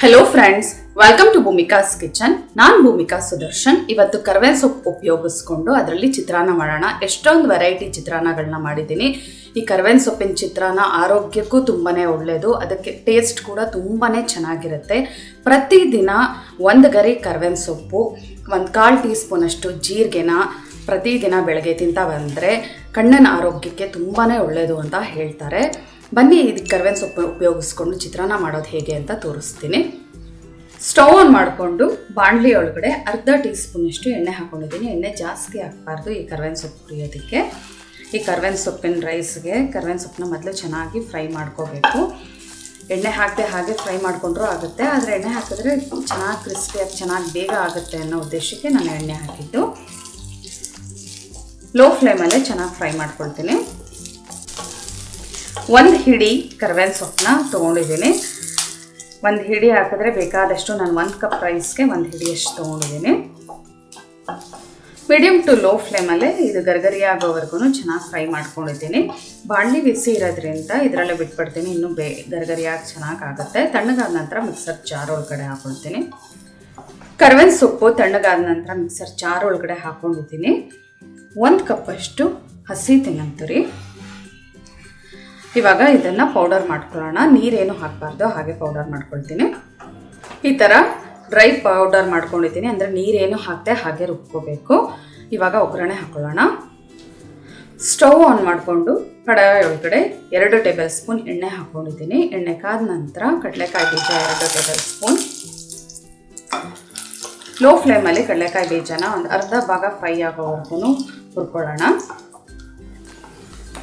Hello friends, welcome to Bhumika's kitchen. ನಾನು ಭೂಮಿಕಾ ಸುದರ್ಶನ್. ಇವತ್ತು ಕರ್ಬೇವಿನ ಸೊಪ್ಪು ಉಪಯೋಗಿಸ್ಕೊಂಡು ಅದರಲ್ಲಿ ಚಿತ್ರಾನ್ನ ಮಾಡೋಣ. ಎಷ್ಟೊಂದು ವೆರೈಟಿ ಚಿತ್ರಾನ್ನಗಳನ್ನ ಮಾಡಿದ್ದೀನಿ. ಈ ಕರ್ಬೇವಿನ ಸೊಪ್ಪಿನ ಚಿತ್ರಾನ್ನ ಆರೋಗ್ಯಕ್ಕೂ ತುಂಬಾ ಒಳ್ಳೆಯದು, ಅದಕ್ಕೆ ಟೇಸ್ಟ್ ಕೂಡ ತುಂಬಾ ಚೆನ್ನಾಗಿರುತ್ತೆ. ಪ್ರತಿದಿನ ಒಂದು ಗರಿ ಕರ್ಬೇವಿನ ಸೊಪ್ಪು, 1/4 ಟೀ ಸ್ಪೂನಷ್ಟು ಜೀರಿಗೆನ ಪ್ರತಿದಿನ ಬೆಳಗ್ಗೆ ತಿಂತಾ ಬಂದರೆ ಕಣ್ಣಿನ ಆರೋಗ್ಯಕ್ಕೆ ತುಂಬಾ ಒಳ್ಳೆಯದು ಅಂತ ಹೇಳ್ತಾರೆ. ಬನ್ನಿ ಇದಕ್ಕೆ ಕರ್ಬೇವಿನ ಸೊಪ್ಪು ಉಪಯೋಗಿಸ್ಕೊಂಡು ಚಿತ್ರಾನ್ನ ಮಾಡೋದು ಹೇಗೆ ಅಂತ ತೋರಿಸ್ತೀನಿ. ಸ್ಟವ್ ಆನ್ ಮಾಡಿಕೊಂಡು ಬಾಣಲಿ ಒಳಗಡೆ ಅರ್ಧ ಟೀ ಸ್ಪೂನಷ್ಟು ಎಣ್ಣೆ ಹಾಕ್ಕೊಂಡಿದ್ದೀನಿ. ಎಣ್ಣೆ ಜಾಸ್ತಿ ಹಾಕಬಾರ್ದು ಈ ಕರ್ಬೇವಿನ ಸೊಪ್ಪು ಹುರಿಯೋದಕ್ಕೆ. ಈ ಕರ್ಬೇವಿನ ಸೊಪ್ಪಿನ ರೈಸ್ಗೆ ಕರ್ಬೇವಿನ ಸೊಪ್ಪನ್ನ ಮೊದಲು ಚೆನ್ನಾಗಿ ಫ್ರೈ ಮಾಡ್ಕೋಬೇಕು. ಎಣ್ಣೆ ಹಾಕದೆ ಹಾಗೆ ಫ್ರೈ ಮಾಡಿಕೊಂಡ್ರೂ ಆಗುತ್ತೆ, ಆದರೆ ಎಣ್ಣೆ ಹಾಕಿದ್ರೆ ಚೆನ್ನಾಗಿ ಕ್ರಿಸ್ಪಿಯಾಗಿ ಚೆನ್ನಾಗಿ ಬೇಗ ಆಗುತ್ತೆ ಅನ್ನೋ ಉದ್ದೇಶಕ್ಕೆ ನಾನು ಎಣ್ಣೆ ಹಾಕಿದ್ದು. ಲೋ ಫ್ಲೇಮಲ್ಲೇ ಚೆನ್ನಾಗಿ ಫ್ರೈ ಮಾಡ್ಕೊಳ್ತೀನಿ. ಒಂದು ಹಿಡಿ ಕರ್ಬೇವಿನ ಸೊಪ್ಪನ್ನ ತೊಗೊಂಡಿದ್ದೀನಿ. ಒಂದು ಹಿಡಿ ಹಾಕಿದ್ರೆ ಬೇಕಾದಷ್ಟು, ನಾನು 1 ಕಪ್ ರೈಸ್ಗೆ 1 ಹಿಡಿಯಷ್ಟು ತೊಗೊಂಡಿದ್ದೀನಿ. ಮೀಡಿಯಮ್ ಟು ಲೋ ಫ್ಲೇಮಲ್ಲೇ ಇದು ಗರಿಗರಿ ಆಗೋವರೆಗೂ ಚೆನ್ನಾಗಿ ಫ್ರೈ ಮಾಡ್ಕೊಂಡಿದ್ದೀನಿ. ಬಾಣಲಿ ಬಿಸಿ ಇರೋದ್ರಿಂದ ಇದರಲ್ಲೇ ಬಿಟ್ಬಿಡ್ತೀನಿ, ಇನ್ನೂ ಗರಿಗರಿಯಾಗಿ ಚೆನ್ನಾಗಾಗುತ್ತೆ. ತಣ್ಣಗಾದ ನಂತರ ಮಿಕ್ಸರ್ ಜಾರ್ ಒಳಗಡೆ ಹಾಕ್ಕೊಳ್ತೀನಿ. ಕರ್ಬೇವಿನ ಸೊಪ್ಪು ತಣ್ಣಗಾದ ನಂತರ ಮಿಕ್ಸರ್ ಜಾರ್ ಒಳಗಡೆ ಹಾಕ್ಕೊಂಡಿದ್ದೀನಿ. 1 ಕಪ್ಪಷ್ಟು ಹಸಿ ತೆಂಗಿನತುರಿ. ಇವಾಗ ಇದನ್ನು ಪೌಡರ್ ಮಾಡ್ಕೊಳ್ಳೋಣ. ನೀರೇನು ಹಾಕಬಾರ್ದು, ಹಾಗೆ ಪೌಡರ್ ಮಾಡ್ಕೊಳ್ತೀನಿ. ಈ ಥರ ಡ್ರೈ ಪೌಡರ್ ಮಾಡ್ಕೊಂಡಿದ್ದೀನಿ, ಅಂದರೆ ನೀರೇನು ಹಾಕದೆ ಹಾಗೆ ರುಬ್ಕೋಬೇಕು. ಇವಾಗ ಒಗ್ಗರಣೆ ಹಾಕೊಳ್ಳೋಣ. ಸ್ಟವ್ ಆನ್ ಮಾಡಿಕೊಂಡು ಕಡಾಯಿ ಒಳಗಡೆ 2 ಟೇಬಲ್ ಸ್ಪೂನ್ ಎಣ್ಣೆ ಹಾಕ್ಕೊಂಡಿದ್ದೀನಿ. ಎಣ್ಣೆ ಕಾದ ನಂತರ ಕಡಲೆಕಾಯಿ ಬೀಜ 2 ಟೇಬಲ್ ಸ್ಪೂನ್. ಲೋ ಫ್ಲೇಮಲ್ಲಿ ಕಡಲೆಕಾಯಿ ಬೀಜನ ಒಂದು ಅರ್ಧ ಭಾಗ ಫ್ರೈ ಆಗೋವರೆಗೂ ಹುರ್ಕೊಳ್ಳೋಣ.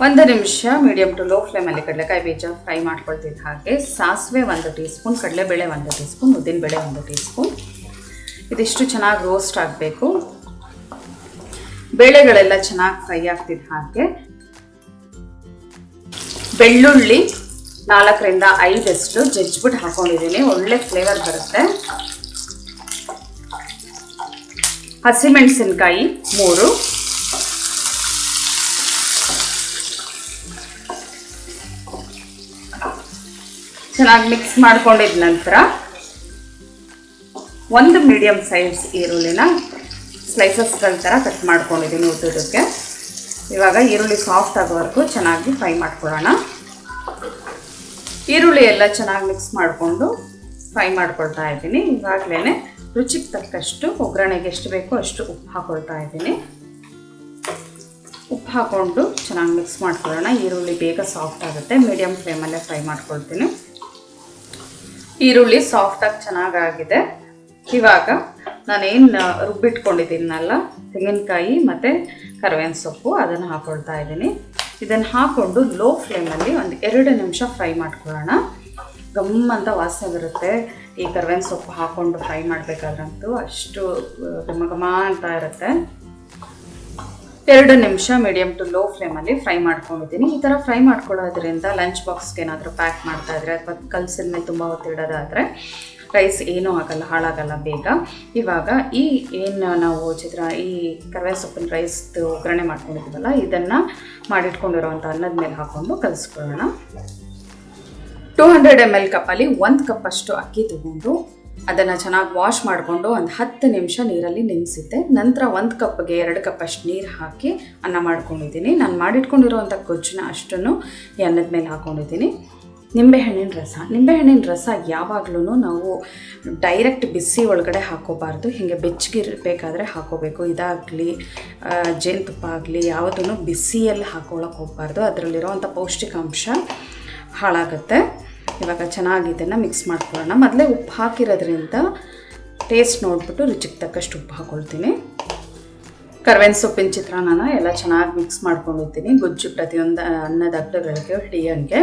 1 ನಿಮಿಷ ಮೀಡಿಯಮ್ ಟು ಲೋ ಫ್ಲೇಮಲ್ಲಿ ಕಡಲೆಕಾಯಿ ಬೀಜ ಫ್ರೈ ಮಾಡ್ಕೊಳ್ತಿದ್ದ ಹಾಗೆ ಸಾಸಿವೆ 1 ಟೀ ಸ್ಪೂನ್, ಕಡಲೆಬೇಳೆ 1 ಟೀ ಸ್ಪೂನ್, ಉದ್ದಿನಬೇಳೆ 1 ಟೀ ಸ್ಪೂನ್. ಇದಿಷ್ಟು ಚೆನ್ನಾಗಿ ರೋಸ್ಟ್ ಆಗಬೇಕು. ಬೇಳೆಗಳೆಲ್ಲ ಚೆನ್ನಾಗಿ ಫ್ರೈ ಆಗ್ತಿದ್ದ ಹಾಗೆ ಬೆಳ್ಳುಳ್ಳಿ 4ರಿಂದ 5 ಜಜ್ಜಿಬಿಟ್ಟು ಹಾಕೊಂಡಿದ್ದೀನಿ, ಒಳ್ಳೆ ಫ್ಲೇವರ್ ಬರುತ್ತೆ. ಹಸಿಮೆಣಸಿನಕಾಯಿ 3. ಚೆನ್ನಾಗಿ ಮಿಕ್ಸ್ ಮಾಡ್ಕೊಂಡಿದ ನಂತರ 1 ಮೀಡಿಯಮ್ ಸೈಜ್ ಈರುಳ್ಳಿನ ಸ್ಲೈಸಸ್ಗಳ ಥರ ಕಟ್ ಮಾಡ್ಕೊಂಡಿದ್ದೀನಿ ಉದ್ದಕ್ಕೆ. ಇವಾಗ ಈರುಳ್ಳಿ ಸಾಫ್ಟ್ ಆಗೋವರೆಗೂ ಚೆನ್ನಾಗಿ ಫ್ರೈ ಮಾಡ್ಕೊಳ್ಳೋಣ. ಈರುಳ್ಳಿ ಎಲ್ಲ ಚೆನ್ನಾಗಿ ಮಿಕ್ಸ್ ಮಾಡಿಕೊಂಡು ಫ್ರೈ ಮಾಡ್ಕೊಳ್ತಾ ಇದ್ದೀನಿ. ಇವಾಗಲೇ ರುಚಿಗೆ ತಕ್ಕಷ್ಟು ಒಗ್ಗರಣೆಗೆ ಎಷ್ಟು ಬೇಕೋ ಅಷ್ಟು ಉಪ್ಪು ಹಾಕ್ಕೊಳ್ತಾ ಇದ್ದೀನಿ. ಉಪ್ಪು ಹಾಕ್ಕೊಂಡು ಚೆನ್ನಾಗಿ ಮಿಕ್ಸ್ ಮಾಡ್ಕೊಳ್ಳೋಣ. ಈರುಳ್ಳಿ ಬೇಗ ಸಾಫ್ಟ್ ಆಗುತ್ತೆ. ಮೀಡಿಯಮ್ ಫ್ಲೇಮಲ್ಲೇ ಫ್ರೈ ಮಾಡ್ಕೊಳ್ತೀನಿ. ಈರುಳ್ಳಿ ಸಾಫ್ಟಾಗಿ ಚೆನ್ನಾಗಾಗಿದೆ. ಇವಾಗ ನಾನೇನು ರುಬ್ಬಿಟ್ಕೊಂಡಿದ್ದೀನಲ್ಲ ತೆಂಗಿನಕಾಯಿ ಮತ್ತು ಕರ್ಬೇವಿನ ಸೊಪ್ಪು, ಅದನ್ನು ಹಾಕ್ಕೊಳ್ತಾ ಇದ್ದೀನಿ. ಇದನ್ನು ಹಾಕ್ಕೊಂಡು ಲೋ ಫ್ಲೇಮಲ್ಲಿ ಒಂದು 2 ನಿಮಿಷ ಫ್ರೈ ಮಾಡ್ಕೊಳ್ಳೋಣ. ಗಮ್ಮಂತ ವಾಸನೆ ಬರುತ್ತೆ ಈ ಕರ್ಬೇವಿನ ಸೊಪ್ಪು ಹಾಕ್ಕೊಂಡು ಫ್ರೈ ಮಾಡಬೇಕಾದ್ರಂತೂ, ಅಷ್ಟು ಘಮ ಅಂತ ಇರುತ್ತೆ. 2 ನಿಮಿಷ ಮೀಡಿಯಮ್ ಟು ಲೋ ಫ್ಲೇಮಲ್ಲಿ ಫ್ರೈ ಮಾಡ್ಕೊಂಡಿದ್ದೀನಿ. ಈ ಥರ ಫ್ರೈ ಮಾಡ್ಕೊಳ್ಳೋದ್ರಿಂದ ಲಂಚ್ ಬಾಕ್ಸ್ಗೆ ಏನಾದರೂ ಪ್ಯಾಕ್ ಮಾಡ್ತಾಯಿದ್ರೆ ಅಥವಾ ಕಲಸಿದ ಮೇಲೆ ತುಂಬ ಹೊತ್ತು ಇಡೋದಾದರೆ ರೈಸ್ ಏನೂ ಆಗಲ್ಲ, ಹಾಳಾಗಲ್ಲ ಬೇಗ. ಇವಾಗ ಏನು ನಾವು ಈ ಕರ್ಬೇವಿನ ಸೊಪ್ಪಿನ ರೈಸ್ದು ಒಗ್ಗರಣೆ ಮಾಡ್ಕೊಂಡಿದ್ದೀವಲ್ಲ, ಇದನ್ನು ಮಾಡಿಟ್ಕೊಂಡಿರೋವಂಥ ಅನ್ನದ ಮೇಲೆ ಹಾಕ್ಕೊಂಡು ಕಲಿಸ್ಕೊಳ್ಳೋಣ. 200 ml ಕಪ್ಪಲ್ಲಿ 1 ಕಪ್ಪಷ್ಟು ಅಕ್ಕಿ ತಗೊಂಡು ಅದನ್ನು ಚೆನ್ನಾಗಿ ವಾಶ್ ಮಾಡಿಕೊಂಡು ಒಂದು 10 ನಿಮಿಷ ನೀರಲ್ಲಿ ನೆನೆಸಿದ್ದೆ. ನಂತರ 1 ಕಪ್ಗೆ 2 ಕಪ್ಪಷ್ಟು ನೀರು ಹಾಕಿ ಅನ್ನ ಮಾಡ್ಕೊಂಡಿದ್ದೀನಿ. ನಾನು ಮಾಡಿಟ್ಕೊಂಡಿರೋವಂಥ ಗೊಜ್ಜನ್ನ ಅಷ್ಟನ್ನು ಈ ಅನ್ನದ ಮೇಲೆ ಹಾಕ್ಕೊಂಡಿದ್ದೀನಿ. ನಿಂಬೆಹಣ್ಣಿನ ರಸ ಯಾವಾಗಲೂ ನಾವು ಡೈರೆಕ್ಟ್ ಬಿಸಿ ಒಳಗಡೆ ಹಾಕೋಬಾರ್ದು, ಹೀಗೆ ಬೆಚ್ಚಗಿರಬೇಕಾದ್ರೆ ಹಾಕೋಬೇಕು. ಇದಾಗಲಿ ಜೇನುತುಪ್ಪ ಆಗಲಿ ಯಾವುದೂ ಬಿಸಿಯಲ್ಲಿ ಹಾಕೊಳ್ಳೋಕೆ ಹೋಗಬಾರ್ದು, ಅದರಲ್ಲಿರೋವಂಥ ಪೌಷ್ಟಿಕಾಂಶ ಹಾಳಾಗುತ್ತೆ. ಇವಾಗ ಚೆನ್ನಾಗಿ ಇದನ್ನು ಮಿಕ್ಸ್ ಮಾಡ್ಕೊಳ್ಳೋಣ. ಮೊದಲೇ ಉಪ್ಪು ಹಾಕಿರೋದ್ರಿಂದ ಟೇಸ್ಟ್ ನೋಡಿಬಿಟ್ಟು ರುಚಿಗೆ ತಕ್ಕಷ್ಟು ಉಪ್ಪು ಹಾಕ್ಕೊಳ್ತೀನಿ. ಕರ್ಬೇವಿನ ಸೊಪ್ಪಿನ ಚಿತ್ರಾನ್ನ ಎಲ್ಲ ಚೆನ್ನಾಗಿ ಮಿಕ್ಸ್ ಮಾಡ್ಕೊಂಡಿರ್ತೀನಿ. ಗೊಜ್ಜು ಪ್ರತಿಯೊಂದು ಅನ್ನದ ಅಗ್ಗಗಳಿಗೆ ಹಿಡಿಯೋಂಗೆ.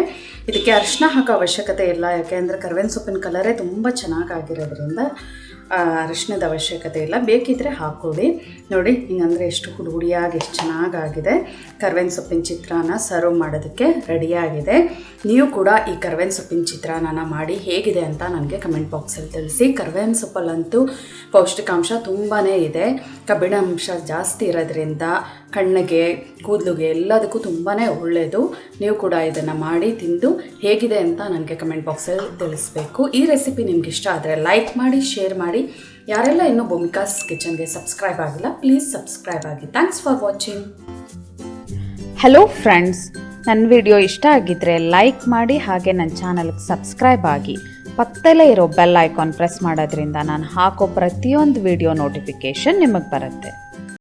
ಇದಕ್ಕೆ ಅರಿಶಿನ ಹಾಕೋ ಅವಶ್ಯಕತೆ ಇಲ್ಲ, ಯಾಕೆಂದರೆ ಕರ್ಬೇವಿನ ಸೊಪ್ಪಿನ ಕಲರೇ ತುಂಬ ಚೆನ್ನಾಗಾಗಿರೋದ್ರಿಂದ ಅರಿಶಿನದ ಅವಶ್ಯಕತೆ ಇಲ್ಲ. ಬೇಕಿದ್ದರೆ ಹಾಕ್ಕೊಡಿ. ನೋಡಿ ಹಿಂಗಂದರೆ ಎಷ್ಟು ಹುಡಿಯಾಗಿ ಎಷ್ಟು ಚೆನ್ನಾಗಾಗಿದೆ. ಕರ್ಬೇವಿನ ಸೊಪ್ಪಿನ ಚಿತ್ರಾನ್ನ ಸರ್ವ್ ಮಾಡೋದಕ್ಕೆ ರೆಡಿಯಾಗಿದೆ. ನೀವು ಕೂಡ ಈ ಕರ್ಬೇವಿನ ಸೊಪ್ಪಿನ ಚಿತ್ರಾನ್ನ ಮಾಡಿ ಹೇಗಿದೆ ಅಂತ ನನಗೆ ಕಮೆಂಟ್ ಬಾಕ್ಸಲ್ಲಿ ತಿಳಿಸಿ. ಕರ್ಬೇವಿನ ಸೊಪ್ಪಲ್ಲಂತೂ ಪೌಷ್ಟಿಕಾಂಶ ತುಂಬಾ ಇದೆ. ಕಬ್ಬಿಣಾಂಶ ಜಾಸ್ತಿ ಇರೋದ್ರಿಂದ ಕಣ್ಣಿಗೆ, ಕೂದಲಿಗೆ ಎಲ್ಲದಕ್ಕೂ ತುಂಬಾ ಒಳ್ಳೆಯದು. ನೀವು ಕೂಡ ಇದನ್ನು ಮಾಡಿ ತಿಂದು ಹೇಗಿದೆ ಅಂತ ನನಗೆ ಕಮೆಂಟ್ ಬಾಕ್ಸಲ್ಲಿ ತಿಳಿಸ್ಬೇಕು. ಈ ರೆಸಿಪಿ ನಿಮ್ಗೆ ಇಷ್ಟ ಆದರೆ ಲೈಕ್ ಮಾಡಿ, ಶೇರ್ ಮಾಡಿ. ಯಾರೆಲ್ಲ ಇನ್ನೂ ಭೂಮಿಕಾಸ್ ಕಿಚನ್ಗೆ ಸಬ್ಸ್ಕ್ರೈಬ್ ಆಗಿಲ್ಲ, ಪ್ಲೀಸ್ ಸಬ್ಸ್ಕ್ರೈಬ್ ಆಗಿ. Thanks for watching. Hello friends, ನನ್ನ ವಿಡಿಯೋ ಇಷ್ಟ ಆಗಿದ್ದರೆ ಲೈಕ್ ಮಾಡಿ, ಹಾಗೆ ನನ್ನ ಚಾನಲ್ಗೆ ಸಬ್ಸ್ಕ್ರೈಬ್ ಆಗಿ. ಪಕ್ಕದಲ್ಲೇ ಇರೋ ಬೆಲ್ ಐಕಾನ್ ಪ್ರೆಸ್ ಮಾಡೋದ್ರಿಂದ ನಾನು ಹಾಕೋ ಪ್ರತಿಯೊಂದು ವಿಡಿಯೋ ನೋಟಿಫಿಕೇಷನ್ ನಿಮಗೆ ಬರುತ್ತೆ.